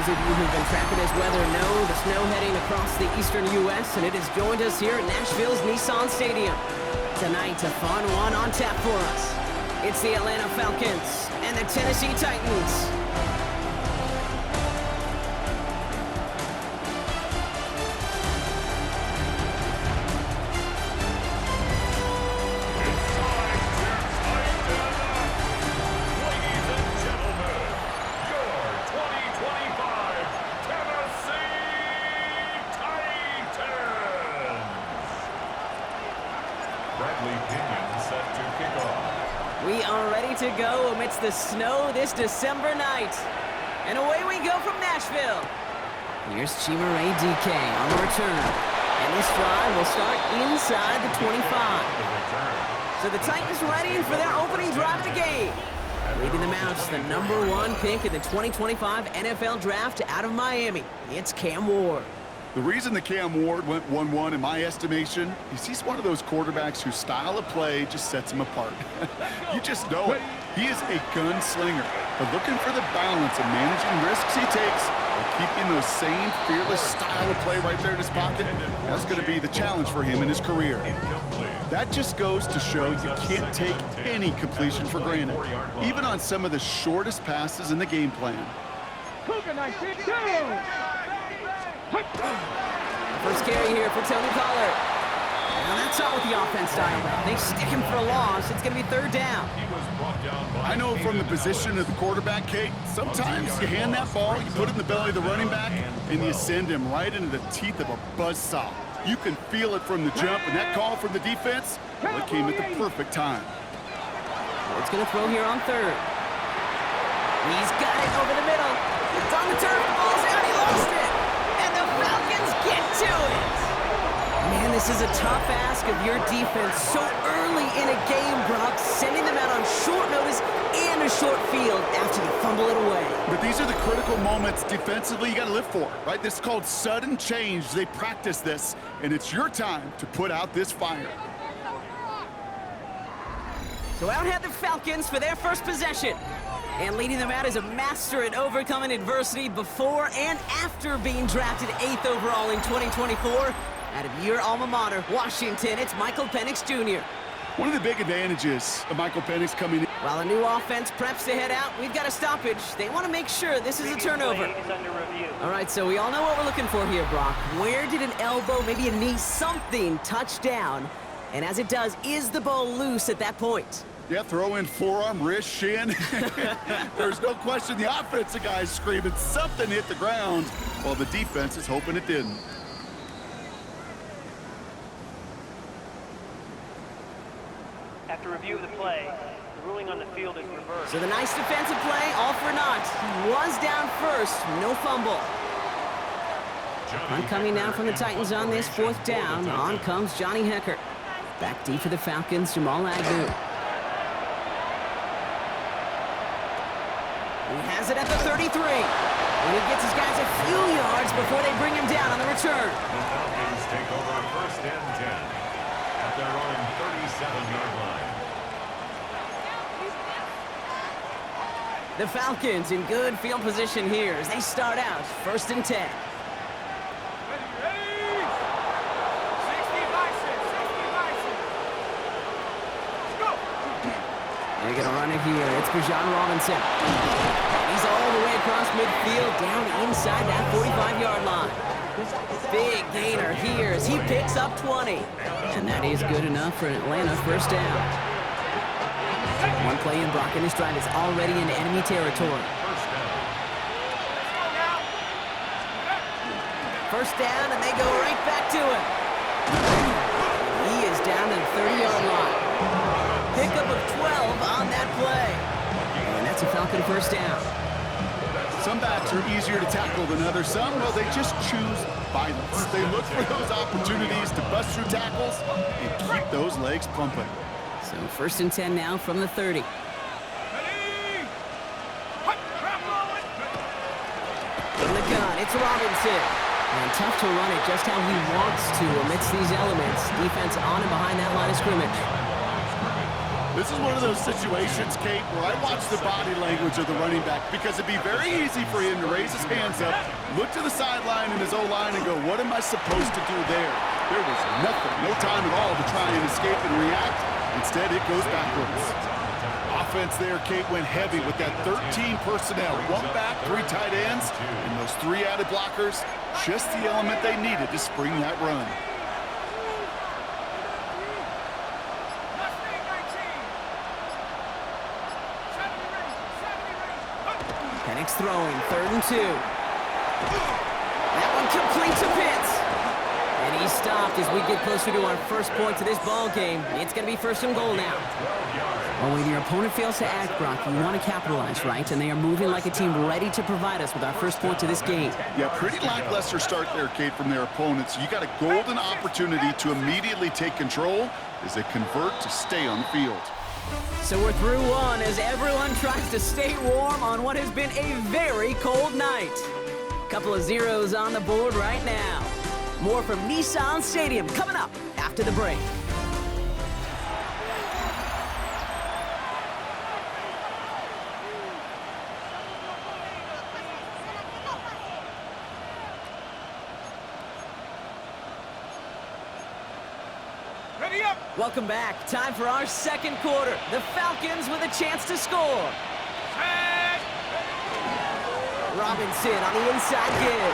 Those of you who've been tracking this weather know the snow heading across the eastern U.S., and it has joined us here at Nashville's Nissan Stadium. Tonight, a fun one on tap for us. It's the Atlanta Falcons and the Tennessee Titans. We are ready to go amidst the snow this December night. And away we go from Nashville. Here's Chimere DK on the return. And this drive will start inside the 25. So the Titans ready for their opening drive of the game. Leading them out, the #1 pick in the 2025 NFL Draft out of Miami. It's Cam Ward. The reason that Cam Ward went 1-1 in my estimation is he's one of those quarterbacks whose style of play just sets him apart. You just know it. He is a gunslinger, but looking for the balance of managing risks he takes and keeping those same fearless style of play right there in his pocket, that's going to be the challenge for him in his career. That just goes to show you can't take any completion for granted, even on some of the shortest passes in the game plan. First carry here for Tony Pollard. Now that's not what the offense dialed up. They stick him for a loss. It's going to be third down. I know from the position of the quarterback, Kate, sometimes you hand that ball, you put it in the belly of the running back, and you send him right into the teeth of a buzzsaw. You can feel it from the jump, and that call from the defense, well, it came at the perfect time. It's going to throw here on third. He's got it over the middle. It's on the turf. The ball's out. He lost it. And the Falcons get to it. Man, this is a tough ask of your defense so early in a game, Brock, sending them out on short notice and a short field after you fumble it away. But these are the critical moments defensively you got to live for, right? This is called sudden change. They practice this, and it's your time to put out this fire. So out head the Falcons for their first possession. And leading them out is a master at overcoming adversity before and after being drafted 8th overall in 2024. Out of your alma mater, Washington, it's Michael Penix Jr. One of the big advantages of Michael Penix coming in. While a new offense preps to head out, we've got a stoppage. They want to make sure this is a turnover. All right, so we all know what we're looking for here, Brock. Where did an elbow, maybe a knee, something touch down? And as it does, is the ball loose at that point? Yeah, throw in forearm, wrist, shin. There's no question the offensive guy's screaming something hit the ground while the defense is hoping it didn't. After review of the play, the ruling on the field is reversed. So the nice defensive play, all for naught. He was down first, no fumble. Punt coming now from the Titans on this fourth down. On comes Johnny Hekker. Back deep for the Falcons, Jamal Agnew. He has it at the 33. And he gets his guys a few yards before they bring him down on the return. The Falcons take over first and 10 at their own 37-yard line. The Falcons in good field position here as they start out first and 10. They're going to run it here. It's Bijan Robinson. He's all the way across midfield, down inside that 45-yard line. Big gainer here as he picks up 20. And that is good enough for an Atlanta first down. One play in Brock, and this drive is already in enemy territory. First down, and they go right back to him. He is down to the 30-yard line. Pickup of 12 on that play. And that's a Falcon first down. Some backs are easier to tackle than others. Some, well, they just choose violence. They look for those opportunities to bust through tackles and keep those legs pumping. So first and 10 now from the 30. From the gun, it's Robinson. And tough to run it just how he wants to amidst these elements. Defense on and behind that line of scrimmage. This is one of those situations, Kate, where I watch the body language of the running back because it'd be very easy for him to raise his hands up, look to the sideline in his O-line and go, what am I supposed to do there? There was nothing, no time at all to try and escape and react. Instead, it goes backwards. Offense there, Kate, went heavy with that 13 personnel. 1 back, 3 tight ends, and those 3 added blockers. Just the element they needed to spring that run. Penix throwing, 3rd and 2. That one complete to Pitts. And he's stopped as we get closer to our first point to this ball game. It's going to be 1st and goal now. Well, when your opponent fails to act, Brock, you want to capitalize, right? And they are moving like a team ready to provide us with our first point to this game. Yeah, pretty lackluster start there, Kate, from their opponents. You got a golden opportunity to immediately take control as they convert to stay on the field. So we're through one as everyone tries to stay warm on what has been a very cold night. Couple of zeros on the board right now. More from Nissan Stadium coming up after the break. Welcome back. Time for our second quarter. The Falcons with a chance to score. Robinson on the inside give.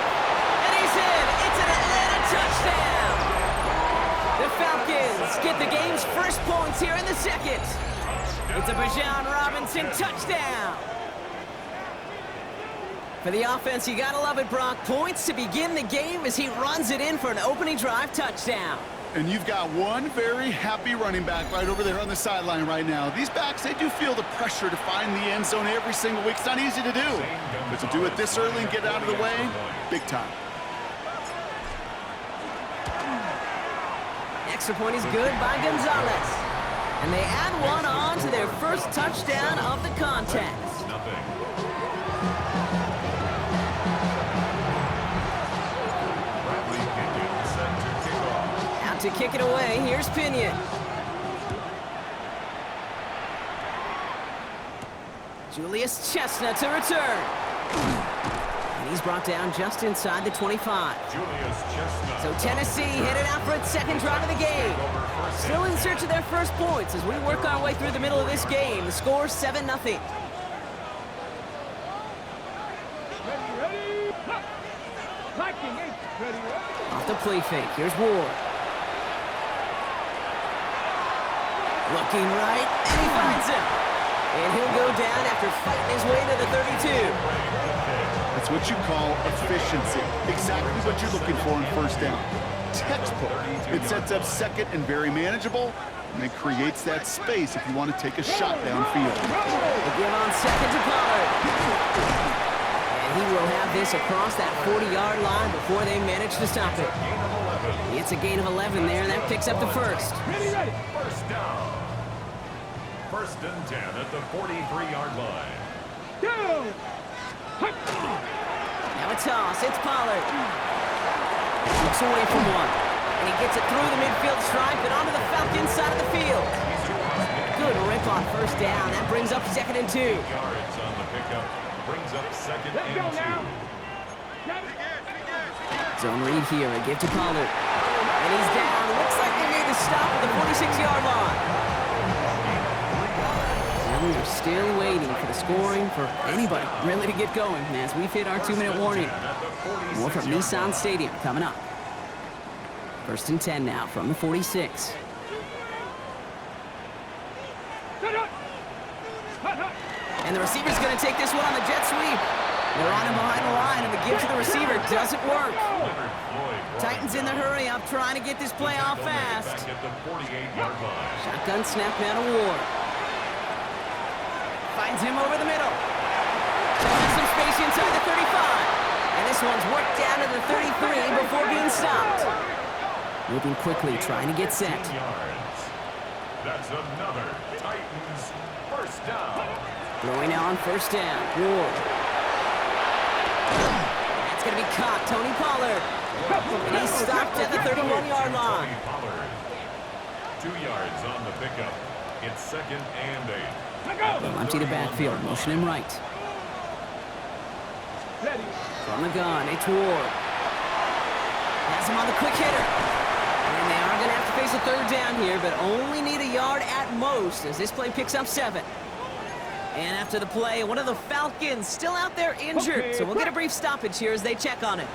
And he's in. It's an Atlanta touchdown. The Falcons get the game's first points here in the second. It's a Bijan Robinson touchdown. For the offense, you gotta love it, Brock. Points to begin the game as he runs it in for an opening drive touchdown. And you've got one very happy running back right over there on the sideline right now. These backs, they do feel the pressure to find the end zone every single week. It's not easy to do. But to do it this early and get out of the way, big time. Extra point is good by Gonzalez. And they add one on to their first touchdown of the contest. To kick it away, here's Pinion. Julius Chestnut to return. And he's brought down just inside the 25. So Tennessee headed out for its second drive of the game. Still in search of their first points as we work our way through the middle of this game. The score 7-0. Off the play fake, here's Ward. Looking right, and he finds him. And he'll go down after fighting his way to the 32. That's what you call efficiency. Exactly what you're looking for in first down. Textbook. It sets up second and very manageable, and it creates that space if you want to take a shot downfield. They give on second to Pollard. And he will have this across that 40-yard line before they manage to stop it. It's a gain of 11 there, and that picks up the first. First down. 1st and 10 at the 43-yard line. Now a toss. It's Pollard. Looks away from one. And he gets it through the midfield stripe and onto the Falcons side of the field. Good rip on first down. That brings up 2nd and 2. Yards on the pickup. Brings up 2nd and 2. Zone read here. A give to Pollard. And he's down. Looks like they made the stop at the 46-yard line. And we are still waiting for the scoring for anybody really to get going as we've hit our 2-minute warning. More from Nissan Stadium coming up. 1st and 10 now from the 46. And the receiver's going to take this one on the jet sweep. They're on him behind the line, and the give to the receiver doesn't work. Titans in the hurry up, trying to get this play off fast. Shotgun snap now to Ward. Finds him over the middle. Has some space inside the 35. And this one's worked down to the 33 before being stopped. Moving quickly, trying to get set. That's another Titans first down. Throwing now on first down. Ward. That's going to be caught. Tony Pollard. And he's stopped at the 31-yard line. 2 yards on the pickup. It's 2nd and 8. They'll empty the backfield. Motion him right. From the gun, it's Ward. Has him on the quick hitter. And they are going to have to face a third down here, but only need a yard at most as this play picks up 7. And after the play, one of the Falcons still out there injured. So we'll get a brief stoppage here as they check on it.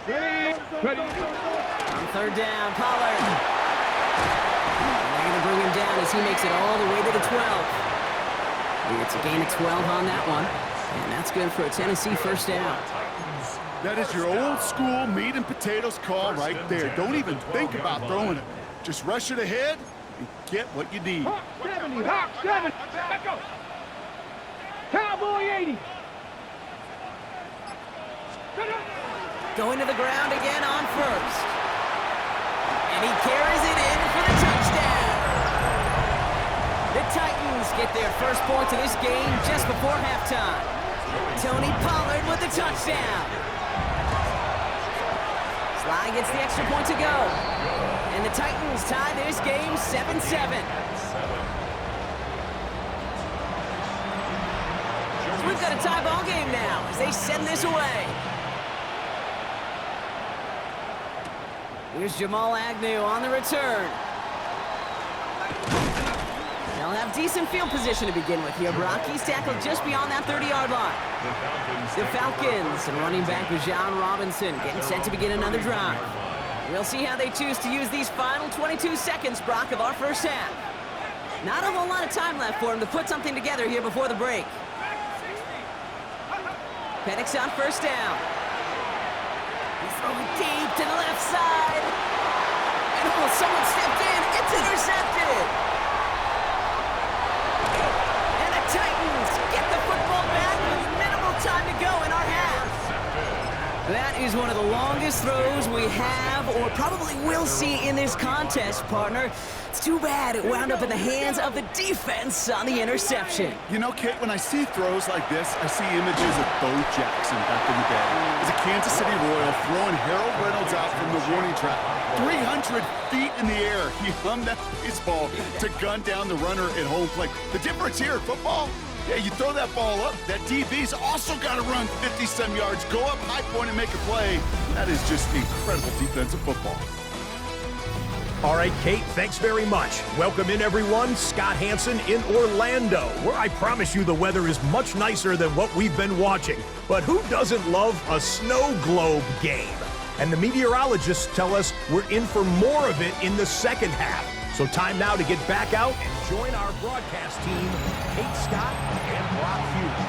On third down, Pollard. And they're going to bring him down as he makes it all the way to the 12. It's a gain of 12 on that one. And that's good for a Tennessee first down. That is your old school meat and potatoes call right there. Don't even think about throwing it. Just rush it ahead and get what you need. 70, Hawk 7. Let's go. Cowboy 80. Going to the ground again on first. And he carries it in for the touchdown. The Titans get their first points of this game just before halftime. Tony Pollard with the touchdown. Sly gets the extra point to go. And the Titans tie this game 7-7. So we've got a tie ball game now as they send this away. Here's Jamal Agnew on the return. They'll have decent field position to begin with here. Brock, he's tackled just beyond that 30-yard line. The Falcons and running back Bijan Robinson getting set to begin another drive. We'll see how they choose to use these final 22 seconds, Brock, of our first half. Not a whole lot of time left for him to put something together here before the break. Penix on first down. He's throwing deep to the left side. And oh, someone stepped in. It's intercepted. And the Titans get the football back with minimal time to go in our half. That is one of the longest throws we have or probably will see in this contest, partner. It's too bad it wound up in the hands of the defense on the interception. You know, Kit, when I see throws like this, I see images of Bo Jackson back in the day. As a Kansas City Royal throwing Harold Reynolds out from the warning track. 300 feet in the air, he hummed that baseball to gun down the runner at home plate. The difference here, football, yeah, you throw that ball up, that DB's also got to run 50-some yards, go up high point and make a play. That is just incredible defensive football. All right, Kate, thanks very much. Welcome in, everyone. Scott Hansen in Orlando, where I promise you the weather is much nicer than what we've been watching. But who doesn't love a snow globe game? And the meteorologists tell us we're in for more of it in the second half. So time now to get back out and join our broadcast team, Kate Scott and Brock Hughes.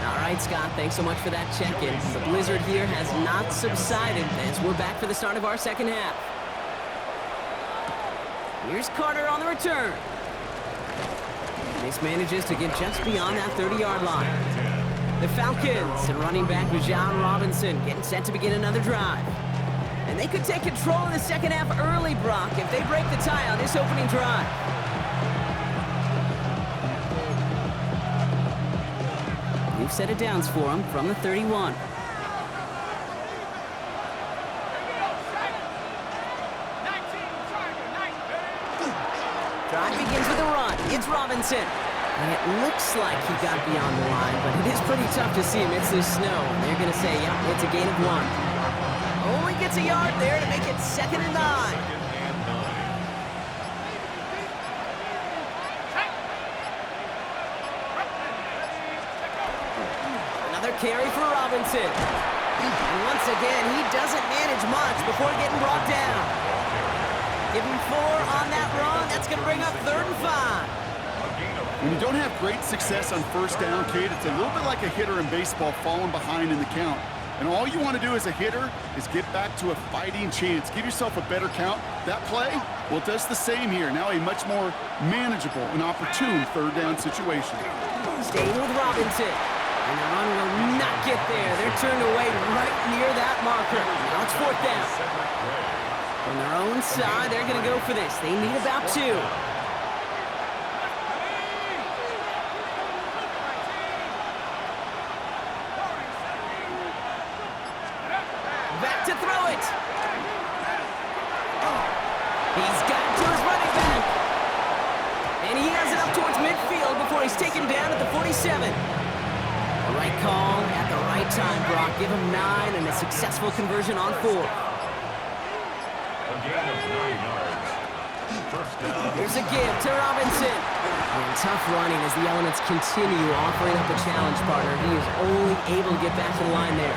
All right, Scott, thanks so much for that check-in. The blizzard here has not subsided as we're back for the start of our second half. Here's Carter on the return. This manages to get just beyond that 30-yard line. The Falcons and running back Bijan Robinson getting set to begin another drive. And they could take control of the second half early, Brock, if they break the tie on this opening drive. New set of downs for them from the 31. Drive begins with a run. It's Robinson. And it looks like he got beyond the line, but it is pretty tough to see him. It's this snow. And they're going to say, yep, it's a gain of 1. Only gets a yard there to make it 2nd and 9. Another carry for Robinson. And once again, he doesn't manage much before getting brought down. Give him 4 on that run. That's going to bring up 3rd and 5. When you don't have great success on first down, Kate, it's a little bit like a hitter in baseball falling behind in the count. And all you want to do as a hitter is get back to a fighting chance. Give yourself a better count. That play, well, it does the same here. Now a much more manageable and opportune 3rd down situation. Staying with Robinson. And the run will not get there. They're turned away right near that marker. Now it's 4th down. From their own side, they're going to go for this. They need about 2. Back to throw it. He's got He's taken down at the 47. The right call at the right time, Brock. Give him 9 and a successful conversion on 4. A gain of 9 yards. First down. Here's a give to Robinson. And tough running as the elements continue offering up a challenge, partner. He is only able to get back to the line there.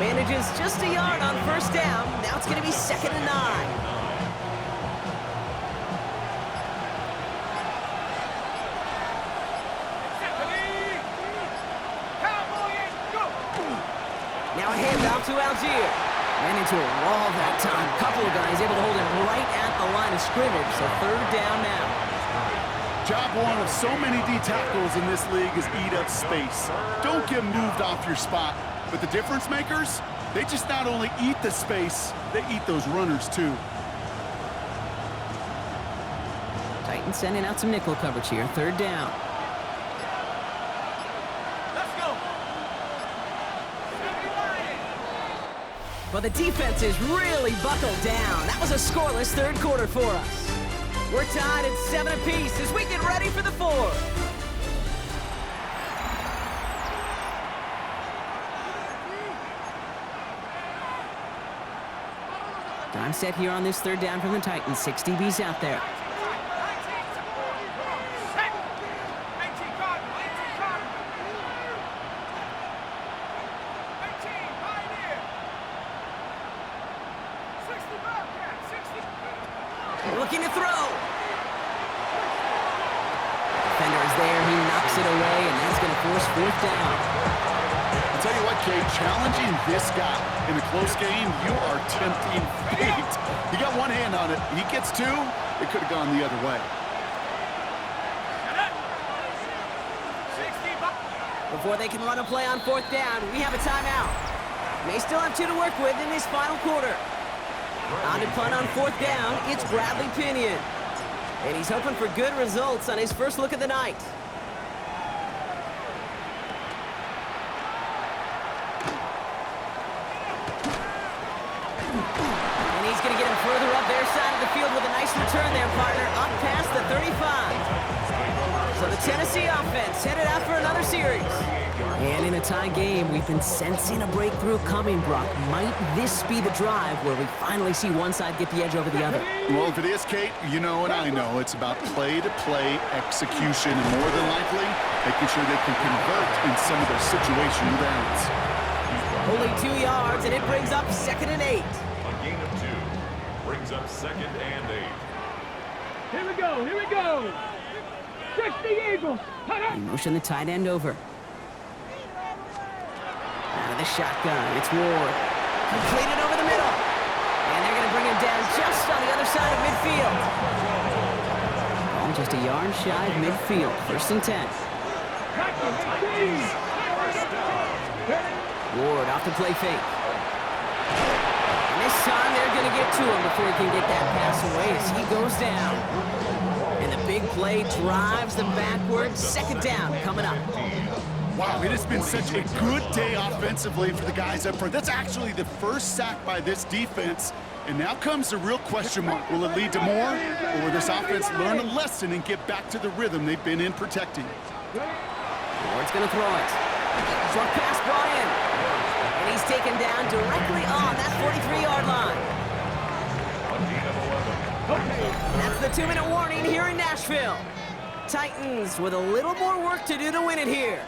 Manages just a yard on first down. Now it's going to be 2nd and 9. Now a handoff to Algier. Ran into a wall that time. Couple of guys able to hold him right at the line of scrimmage. So 3rd down now. Job one of so many D tackles in this league is eat up space. Don't get moved off your spot. But the difference makers, they just not only eat the space, they eat those runners too. Titans sending out some nickel coverage here. 3rd down. Well, the defense is really buckled down. That was a scoreless 3rd quarter for us. We're tied at 7 apiece as we get ready for the 4th. Time set here on this 3rd down from the Titans. 6 DBs out there. Looking to throw. Defender is there. He knocks it away, and that's going to force 4th down. I'll tell you what, Kate, challenging this guy in a close game, you are tempting fate. He got one hand on it. He gets 2. It could have gone the other way. Before they can run a play on 4th down, we have a timeout. May still have 2 to work with in this final quarter. On to punt on 4th down, it's Bradley Pinion. And he's hoping for good results on his first look of the night. And he's going to get him further up their side of the field with a nice return there, partner, up past the 35. So the Tennessee offense headed out for another series. And in a tie game, we've been sensing a breakthrough coming, Brock. Might this be the drive where we finally see one side get the edge over the other? Well, if it is, Kate, you know and I know it's about play-to-play execution and more than likely making sure they can convert in some of those situational downs. Only 2 yards, and it brings up 2nd and 8. A gain of 2 brings up 2nd and 8. Here we go, here we go. 60 Eagles. He motioned the tight end over. Out of the shotgun, it's Ward. Completed over the middle. And they're going to bring him down just on the other side of midfield. Oh, just a yard shy of midfield. 1st and 10. Ward off the play fake. And this time they're going to get to him before he can get that pass away as he goes down. And the big play drives them backwards. 2nd down coming up. Wow, it has been such a good day offensively for the guys up front. That's actually the first sack by this defense. And now comes the real question mark. Will it lead to more? Or will this offense learn a lesson and get back to the rhythm they've been in protecting? Ward's going to throw it. Short pass brought in. And he's taken down directly on that 43-yard line. That's the 2-minute warning here in Nashville. Titans with a little more work to do to win it here.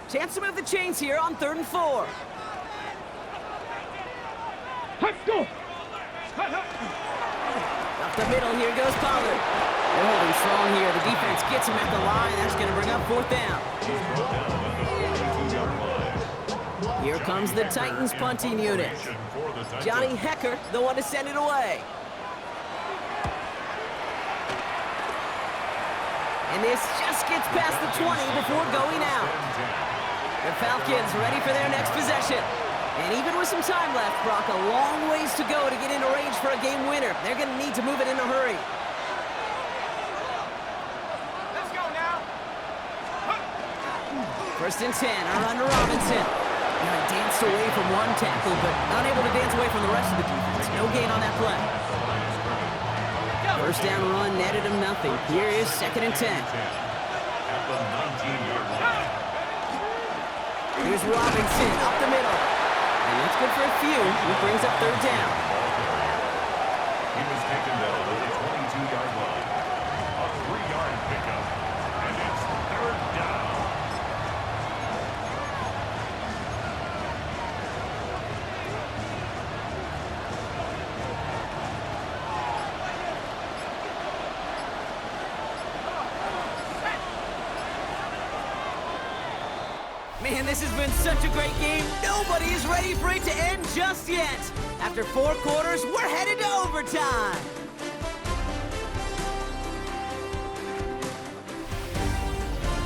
Chance to move the chains here on 3rd and 4. Let's go. Up the middle, here goes Pollard. They're holding strong here. The defense gets him at the line. That's going to bring up 4th down. Here comes the Titans punting unit. Johnny Hecker, the one to send it away. And this just gets past the 20 before going out. The Falcons ready for their next possession. And even with some time left, Brock, a long ways to go to get into range for a game winner. They're going to need to move it in a hurry. Let's go now. 1st and 10, a run to Robinson. He danced away from one tackle, but unable to dance away from the rest of the defense. No gain on that play. First down run netted him nothing. Here is 2nd and 10. At the 19-yard line. Here's Robinson up the middle. And that's good for a few. He brings up 3rd down. He was taken down at the 22-yard line. A 3-yard pickup. And it's 3rd down. Man, this has been such a great game. Nobody is ready for it to end just yet. After 4 quarters, we're headed to overtime.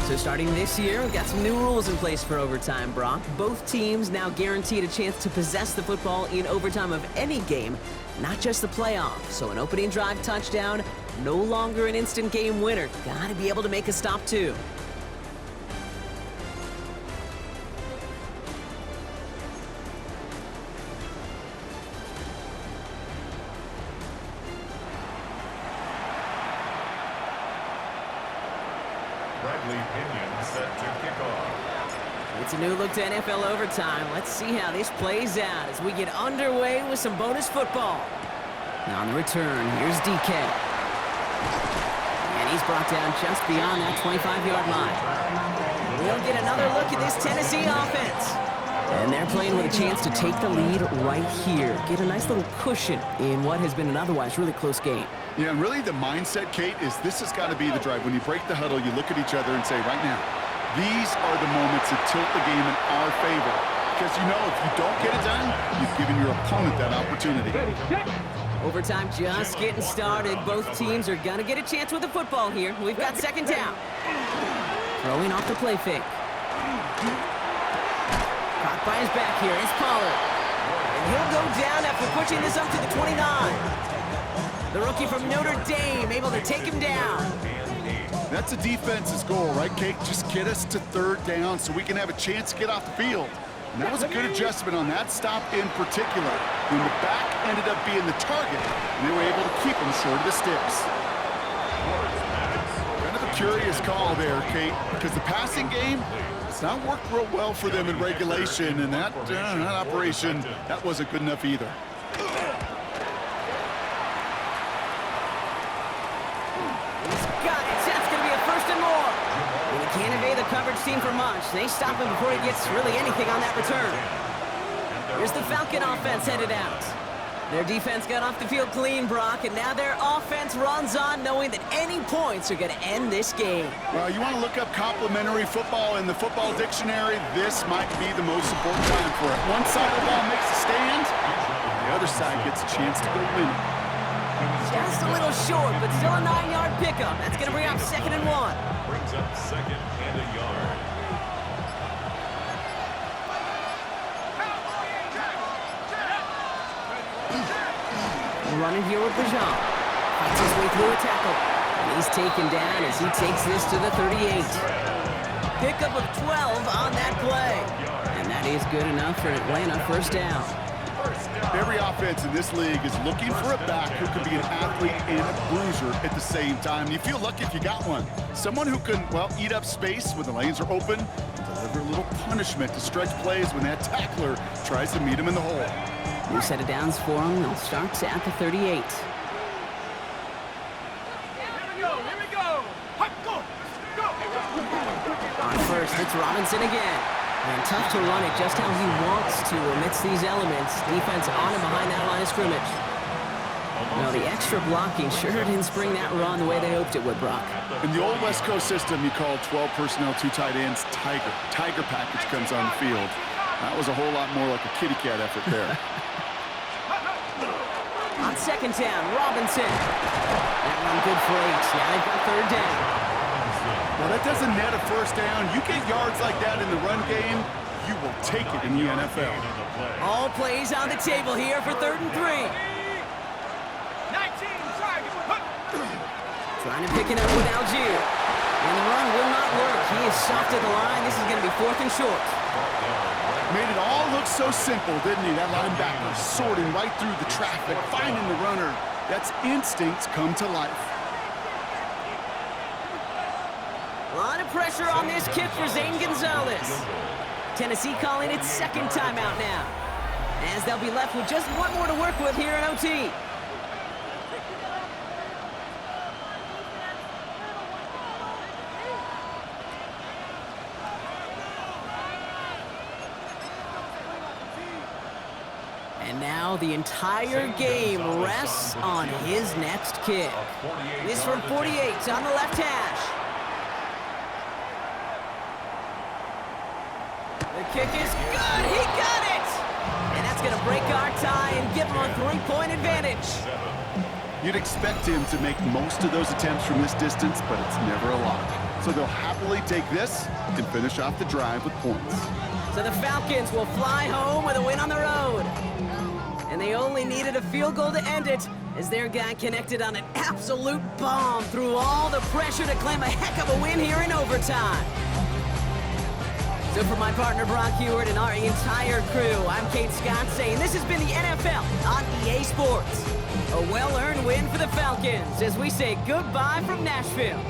So starting this year, we've got some new rules in place for overtime, Brock. Both teams now guaranteed a chance to possess the football in overtime of any game, not just the playoff. So an opening drive touchdown, no longer an instant game winner. Gotta be able to make a stop too. Set to kick off. It's a new look to NFL overtime. Let's see how this plays out as we get underway with some bonus football. Now on the return, here's DK. And he's brought down just beyond that 25-yard line. We'll get another look at this Tennessee offense. And they're playing with a chance to take the lead right here. Get a nice little cushion in what has been an otherwise really close game. Yeah, and really the mindset, Kate, is this has got to be the drive. When you break the huddle, you look at each other and say, right now, these are the moments that tilt the game in our favor. Because you know if you don't get it done, you've given your opponent that opportunity. Overtime just getting started. Both teams are going to get a chance with the football here. We've got 2nd down. Throwing off the play fake. Caught by his back here. It's Pollard. And he'll go down after pushing this up to the 29. The rookie from Notre Dame able to take him down. That's a defense's goal, right, Kate? Just get us to 3rd down so we can have a chance to get off the field. And that was a good adjustment on that stop in particular, when the back ended up being the target, and they were able to keep him short of the sticks. Kind of a curious call there, Kate, because the passing game, it's not worked real well for them in regulation, and that operation, that wasn't good enough either. Can't evade the coverage team for much. They stop him before he gets really anything on that return. Here's the Falcon offense headed out. Their defense got off the field clean, Brock, and now their offense runs on knowing that any points are going to end this game. Well, you want to look up complimentary football in the football dictionary, this might be the most important time for it. One side of the ball makes a stand, the other side gets a chance to go win. Just a little short, but still a 9-yard pickup. That's going to bring up 2nd and 1. Brings up 2nd and a yard. Running here with Bajan. Fights his way through a tackle. And he's taken down as he takes this to the 38. Pickup of 12 on that play. And that is good enough for an Atlanta 1st down. Every offense in this league is looking for a back who can be an athlete and a bruiser at the same time. You feel lucky if you got one. Someone who can, well, eat up space when the lanes are open and deliver a little punishment to stretch plays when that tackler tries to meet him in the hole. New set of downs for him. They'll start at the 38. Here we go. Go. On first, it's Robinson again. And tough to run it just how he wants to amidst these elements. Defense on and behind that line of scrimmage. Now the extra blocking sure didn't spring that run the way they hoped it would, Brock. In the old West Coast system, you call 12 personnel, 2 tight ends, Tiger. Tiger package comes on the field. That was a whole lot more like a kitty cat effort there. On 2nd down, Robinson. That run good for 8. Now they've got 3rd down. Well, that doesn't net a 1st down. You get yards like that in the run game, you will take it in the NFL. All plays on the table here for 3rd and 3. 19, target. Trying to pick it up with Algier. And the run will not work. He is soft at the line. This is going to be 4th and short. Made it all look so simple, didn't he? That linebacker sorting right through the traffic, finding the runner. That's instincts come to life. A lot of pressure on this kick for Zane Gonzalez. Tennessee calling its second timeout now, as they'll be left with just one more to work with here in OT. And now the entire game rests on his next kick. This from 48 on the left hash. The kick is good. He got it. And that's going to break our tie and give him a 3-point advantage. You'd expect him to make most of those attempts from this distance, but it's never a lot. So they'll happily take this and finish off the drive with points. So the Falcons will fly home with a win on the road. And they only needed a field goal to end it, as their guy connected on an absolute bomb through all the pressure to claim a heck of a win here in overtime. So for my partner Brock Hewitt and our entire crew, I'm Kate Scott saying this has been the NFL on EA Sports. A well-earned win for the Falcons as we say goodbye from Nashville.